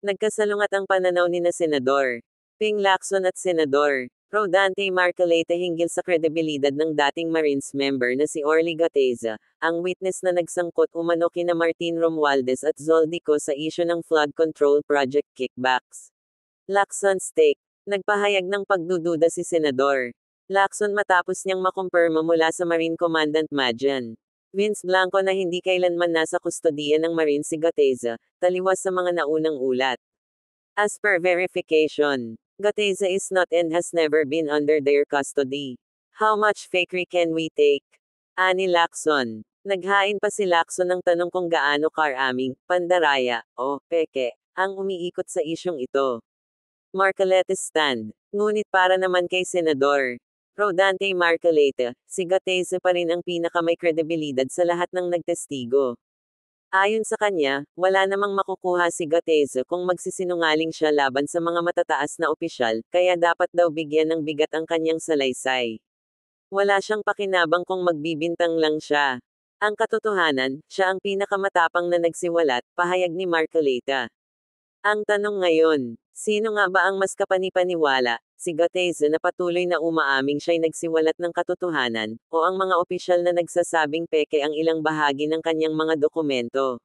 Nagkasalungat ang pananaw nina Senador Ping Lacson at Senador Rodante Marcoleta hinggil sa kredibilidad ng dating Marines member na si Orly Gateza, ang witness na nagsangkot umano kina Martin Romualdez at Zoldico sa isyu ng flood control project kickbacks. Lacson Stake. Nagpahayag ng pagdududa si Senador Lacson matapos niyang makumpirma mula sa Marine Commandant Majan Vince Blanco na hindi kailanman nasa kustodiya ng Marines si Gateza, taliwas sa mga naunang ulat. As per verification, Gateza is not and has never been under their custody. How much fakery can we take? Ani Lacson. Naghain pa si Lacson ng tanong kung gaano karaming pandaraya o peke ang umiikot sa isyong ito. Marcolete's stand. Ngunit para naman kay Senador Rodante Marcoleta, si Gateza pa rin ang pinakamay kredibilidad sa lahat ng nagtestigo. Ayon sa kanya, wala namang makukuha si Gateza kung magsisinungaling siya laban sa mga matataas na opisyal, kaya dapat daw bigyan ng bigat ang kanyang salaysay. Wala siyang pakinabang kung magbibintang lang siya. Ang katotohanan, siya ang pinakamatapang na nagsiwalat, pahayag ni Marcoleta. Ang tanong ngayon, sino nga ba ang mas kapanipaniwala, si Gateza na patuloy na umaaming siya'y nagsiwalat ng katotohanan, o ang mga opisyal na nagsasabing peke ang ilang bahagi ng kanyang mga dokumento?